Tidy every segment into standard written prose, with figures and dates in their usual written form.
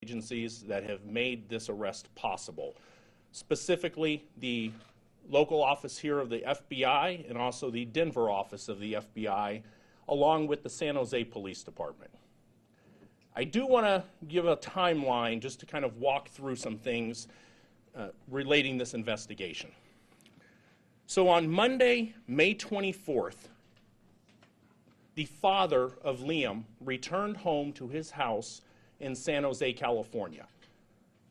agencies that have made this arrest possible, specifically the local office here of the FBI and also the Denver office of the FBI, along with the San Jose Police Department. I do want to give a timeline just to kind of walk through some things relating this investigation. So on Monday, May 24th, the father of Liam returned home to his house in San Jose, California.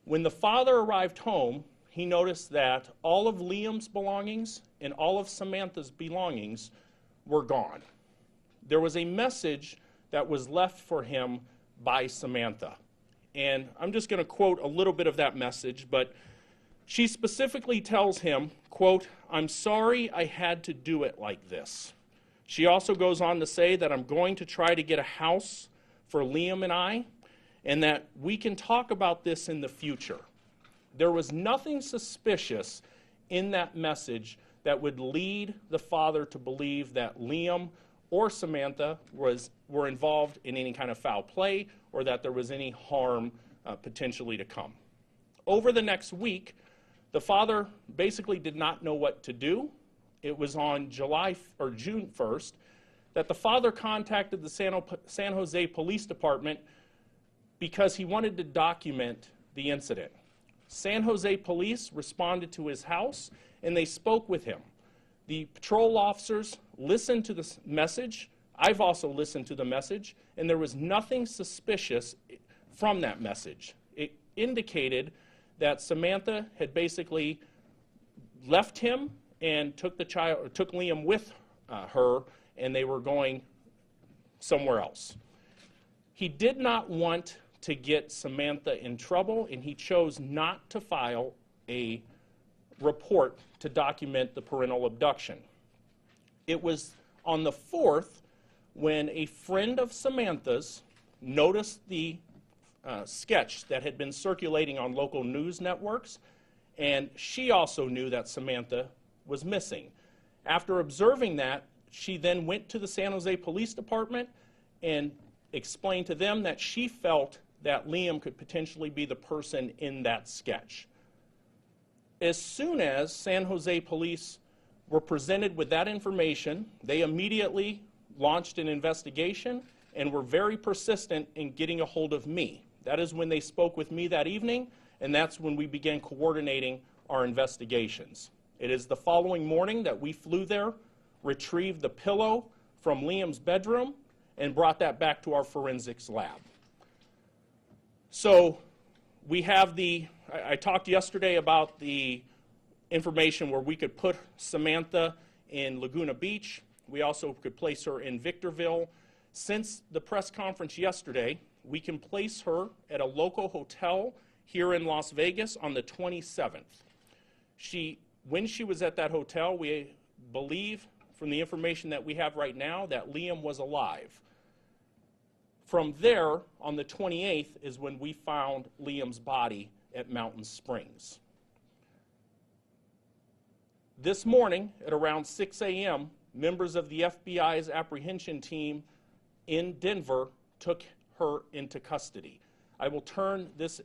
When the father arrived home, he noticed that all of Liam's belongings and all of Samantha's belongings were gone. There was a message that was left for him by Samantha. And I'm just going to quote a little bit of that message, but she specifically tells him, quote, "I'm sorry I had to do it like this." She also goes on to say that I'm going to try to get a house for Liam and I, and that we can talk about this in the future. There was nothing suspicious in that message that would lead the father to believe that Liam or Samantha were involved in any kind of foul play or that there was any harm potentially to come. Over the next week, the father basically did not know what to do. It was on June 1st that the father contacted the San Jose Police Department because he wanted to document the incident. San Jose Police responded to his house and they spoke with him. The patrol officers listened to the message. I've also listened to the message, and there was nothing suspicious from that message. It indicated that Samantha had basically left him and took Liam with her, and they were going somewhere else. He did not want to get Samantha in trouble, and he chose not to file a report to document the parental abduction. It was on the 4th when a friend of Samantha's noticed the sketch that had been circulating on local news networks, and she also knew that Samantha was missing. After observing that, she then went to the San Jose Police Department and explained to them that she felt that Liam could potentially be the person in that sketch. As soon as San Jose Police were presented with that information, they immediately launched an investigation and were very persistent in getting a hold of me. That is when they spoke with me that evening, and that's when we began coordinating our investigations. It is the following morning that we flew there, retrieved the pillow from Liam's bedroom, and brought that back to our forensics lab. So we have I talked yesterday about the information where we could put Samantha in Laguna Beach. We also could place her in Victorville. Since the press conference yesterday, we can place her at a local hotel here in Las Vegas on the 27th. When she was at that hotel, we believe from the information that we have right now that Liam was alive. From there, on the 28th, is when we found Liam's body at Mountain Springs. This morning, at around 6 a.m., members of the FBI's apprehension team in Denver took her into custody. I will turn this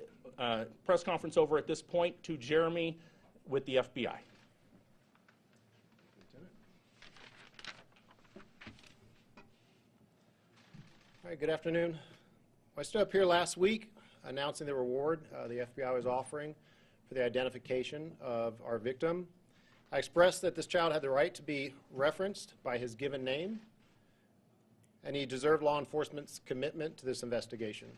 press conference over at this point to Jeremy with the FBI. All right, good afternoon. I stood up here last week announcing the reward the FBI was offering for the identification of our victim. I expressed that this child had the right to be referenced by his given name, and he deserved law enforcement's commitment to this investigation.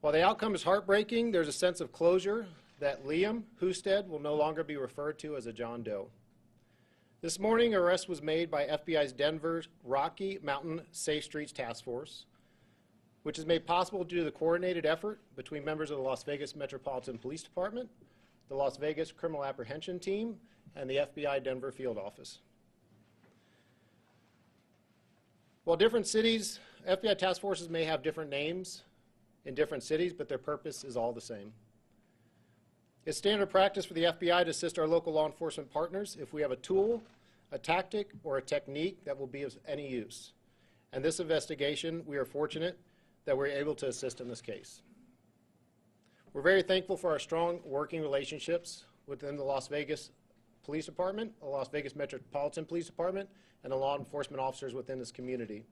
While the outcome is heartbreaking, there's a sense of closure that Liam Husted will no longer be referred to as a John Doe. This morning, an arrest was made by FBI's Denver Rocky Mountain Safe Streets Task Force, which is made possible due to the coordinated effort between members of the Las Vegas Metropolitan Police Department, the Las Vegas Criminal Apprehension Team, and the FBI Denver Field Office. While different cities, FBI task forces may have different names in different cities, but their purpose is all the same. It's standard practice for the FBI to assist our local law enforcement partners if we have a tool, a tactic, or a technique that will be of any use. And this investigation, we are fortunate that we're able to assist in this case. We're very thankful for our strong working relationships within the Las Vegas Police Department, the Las Vegas Metropolitan Police Department, and the law enforcement officers within this community.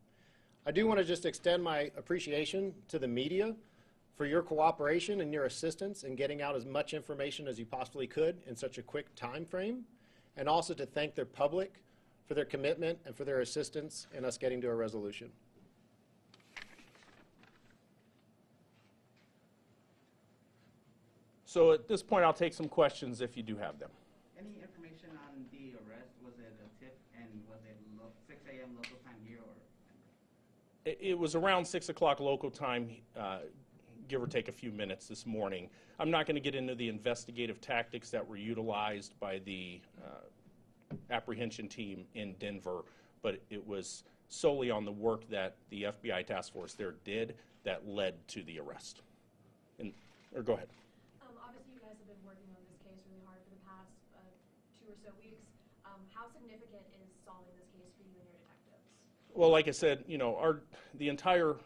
I do want to just extend my appreciation to the media for your cooperation and your assistance in getting out as much information as you possibly could in such a quick time frame, and also to thank their public for their commitment and for their assistance in us getting to a resolution. So at this point, I'll take some questions if you do have them. Any information on the arrest? Was it a tip, and was it 6 a.m. local time here, or? It was around 6 o'clock local time, give or take a few minutes this morning. I'm not going to get into the investigative tactics that were utilized by the apprehension team in Denver, but it was solely on the work that the FBI task force there did that led to the arrest. Go ahead. Obviously, you guys have been working on this case really hard for the past 2 or so weeks. How significant is solving this case for you and your detectives? Well, like I said, you know, the entire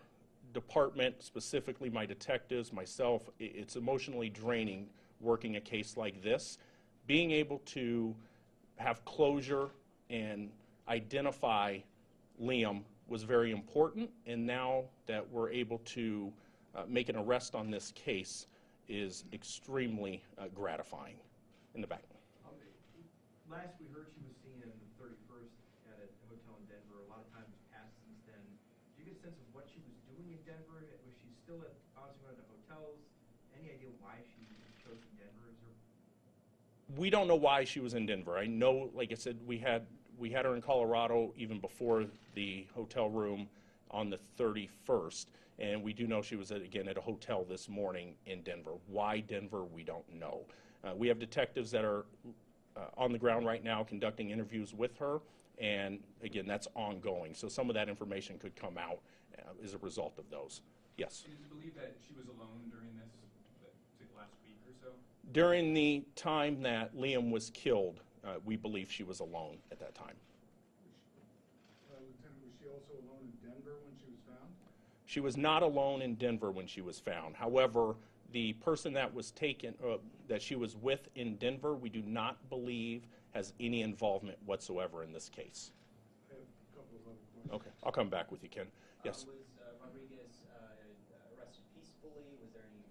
department, specifically my detectives, myself, it's emotionally draining working a case like this. Being able to have closure and identify Liam was very important, and now that we're able to make an arrest on this case is extremely gratifying. In the back. Last we heard she was seen on the 31st at a hotel in Denver. A lot of time has passed since then. Do you get a sense of what she was doing in Denver? Was she still bouncing around the hotels? Any idea why she chose Denver? We don't know why she was in Denver. I know, like I said, we had her in Colorado even before the hotel room on the 31st, and we do know she was again at a hotel this morning in Denver. Why Denver, we don't know. We have detectives that are on the ground right now conducting interviews with her, and again, that's ongoing. So some of that information could come out as a result of those. Yes? Do you believe that she was alone during this last week or so? During the time that Liam was killed, we believe she was alone at that time. Lieutenant, was she also alone in Denver when she was found? She was not alone in Denver when she was found. However, the person that was taken, that she was with in Denver, we do not believe has any involvement whatsoever in this case. I have a couple of other questions. Okay, I'll come back with you, Ken. Yes. Was Rodriguez arrested peacefully? Was there any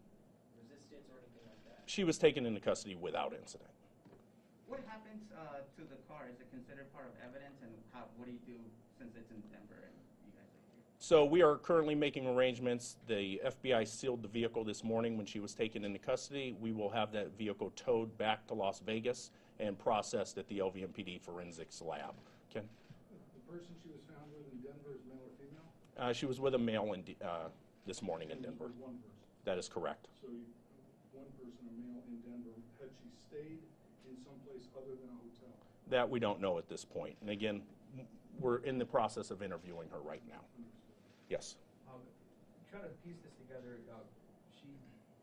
resistance or anything like that? She was taken into custody without incident. What happens to the car? Is it considered part of evidence, and what do you do since it's in Denver and you guys are here? So we are currently making arrangements. The FBI sealed the vehicle this morning when she was taken into custody. We will have that vehicle towed back to Las Vegas and processed at the LVMPD forensics lab. Ken? The person she was found with in Denver is male or female? She was with a male this morning in Denver. One person. That is correct. So one person, a male in Denver. Had she stayed in someplace other than a hotel? That we don't know at this point. And again, we're in the process of interviewing her right now. Yes. Trying to piece this together, she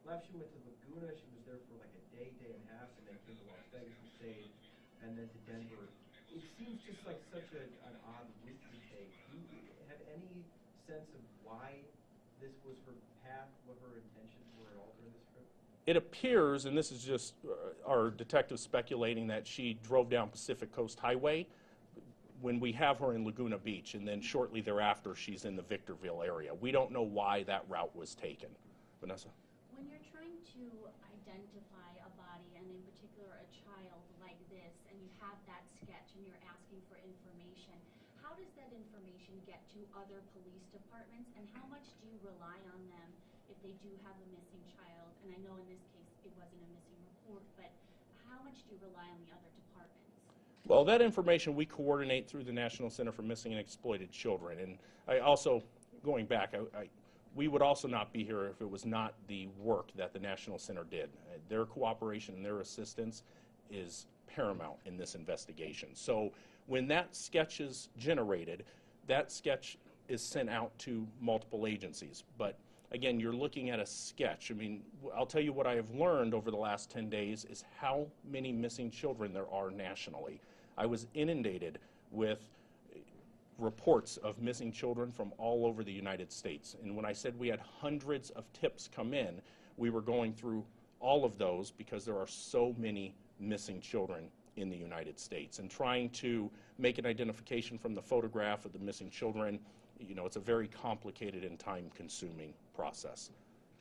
went to Laguna. She was there for like a day and a half, and then came to Las Vegas and stayed, and then to Denver. It seems just like such an odd route to take. Do you have any sense of why this was her path, what her intentions were at all during this trip? It appears, and this is just our detective speculating, that she drove down Pacific Coast Highway when we have her in Laguna Beach, and then shortly thereafter she's in the Victorville area. We don't know why that route was taken. Vanessa? When you're trying to identify a body, and in particular a child like this, and you have that sketch and you're asking for information, how does that information get to other police departments, and how much do you rely on them if they do have a missing child? And I know in this case it wasn't a missing report, but how much do you rely on the other departments? Well, that information we coordinate through the National Center for Missing and Exploited Children. And I also, going back, we would also not be here if it was not the work that the National Center did. Their cooperation and their assistance is paramount in this investigation. So when that sketch is generated, that sketch is sent out to multiple agencies. But again, you're looking at a sketch. I mean, I'll tell you what I have learned over the last 10 days is how many missing children there are nationally. I was inundated with reports of missing children from all over the United States. And when I said we had hundreds of tips come in, we were going through all of those because there are so many missing children in the United States. And trying to make an identification from the photograph of the missing children, it's a very complicated and time-consuming process.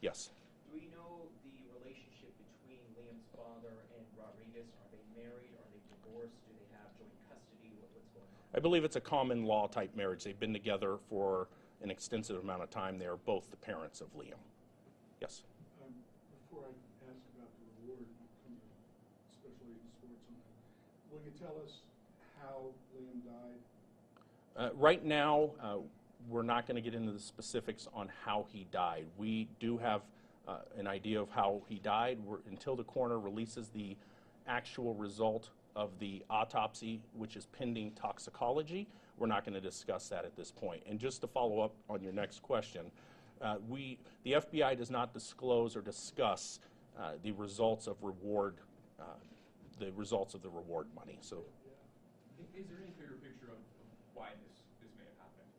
Yes? Do we know the relationship between Liam's father and Rodriguez? Are they married? Are they divorced? Do they have joint custody? What's going on? I believe it's a common law type marriage. They've been together for an extensive amount of time. They are both the parents of Liam. Yes? Before I ask about the reward, come to Special Agent Sports on that. Will you tell us how Liam died? Right now, we're not going to get into the specifics on how he died. We do have an idea of how he died. Until the coroner releases the actual result of the autopsy, which is pending toxicology, we're not going to discuss that at this point. And just to follow up on your next question, the FBI does not disclose or discuss the results of reward, the results of the reward money. So, Is there any clearer picture of why this may have happened?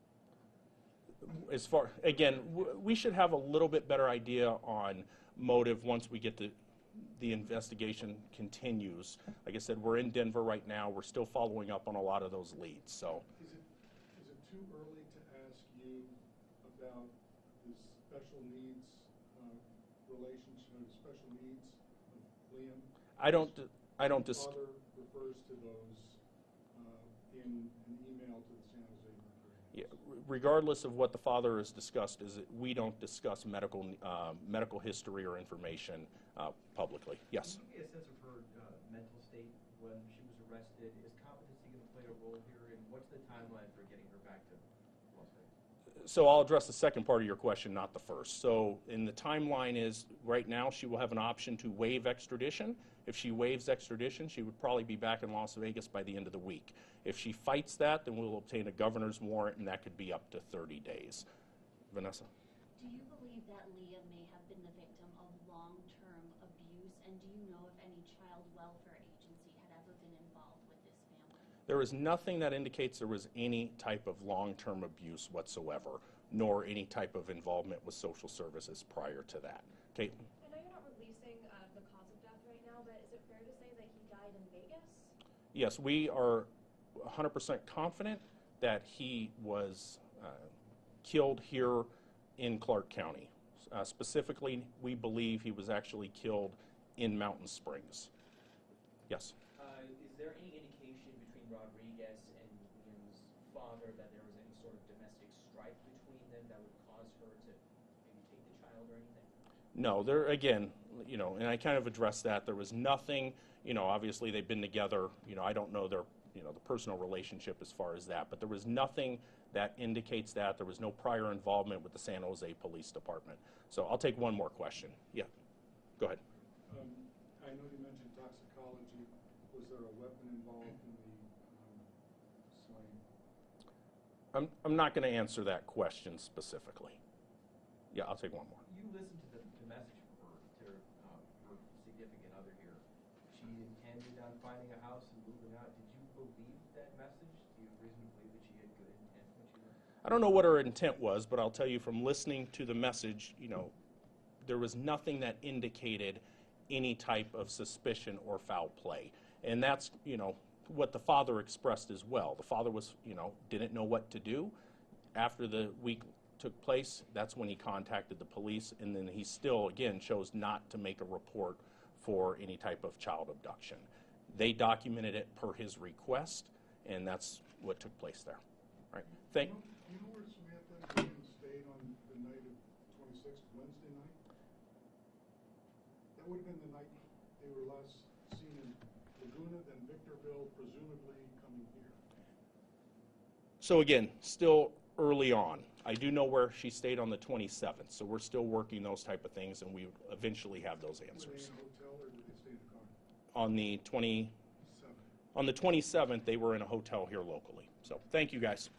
as far, again, we should have a little bit better idea on motive once we get the investigation continues. Like I said, we're in Denver right now. We're still following up on a lot of those leads. So, Is it too early to ask you about the special needs relationship, special needs of Liam? I don't. His father refers to those in an email to the San Jose Mercury. Yeah, regardless of what the father has discussed, is that we don't discuss medical history or information publicly. Yes. Can you get a sense of her mental state when she was arrested? Is competency going to play a role here, and what's the timeline for getting her back to Las Vegas? So I'll address the second part of your question, not the first. So in the timeline is, right now she will have an option to waive extradition. If she waives extradition, she would probably be back in Las Vegas by the end of the week. If she fights that, then we'll obtain a governor's warrant, and that could be up to 30 days. Vanessa? Do you believe that Liam may have been the victim of long-term abuse, and do you know if any child welfare agency had ever been involved with this family? There is nothing that indicates there was any type of long-term abuse whatsoever, nor any type of involvement with social services prior to that. Caitlin? I know you're not releasing the cause of death right now, but is it fair to say that he died in Vegas? Yes, we are 100% confident that he was killed here in Clark County. Specifically, we believe he was actually killed in Mountain Springs. Yes? Is there any indication between Rodriguez and Liam's father that there was any sort of domestic strife between them that would cause her to maybe take the child or anything? No, there again, and I kind of addressed that. There was nothing, obviously they've been together. I don't know their, the personal relationship as far as that, but there was nothing that indicates that. There was no prior involvement with the San Jose Police Department. So I'll take one more question. Yeah, go ahead. I know you mentioned toxicology. Was there a weapon involved in the slaying? I'm not going to answer that question specifically. Yeah, I'll take one more. You listened to the message from her significant other here. She intended on finding a house and moving out. Did you believe that message? Do you reasonably believe that she had good intent when she left? I don't know what her intent was, but I'll tell you from listening to the message, there was nothing that indicated any type of suspicion or foul play. And that's, what the father expressed as well. The father was, didn't know what to do. After the week took place, that's when he contacted the police, and then he still, again, chose not to make a report for any type of child abduction. They documented it per his request, and that's what took place there. All right. Do you know where Samantha and Liam stayed on the night of 26th, Wednesday night? That would have been the night they were last seen in Laguna, then Victorville, presumably coming here. So again, still early on. I do know where she stayed on the 27th, so we're still working those type of things, and we eventually have those answers. Were they in a hotel or did they stay in a car? On the 27th, they were in a hotel here locally. So thank you, guys.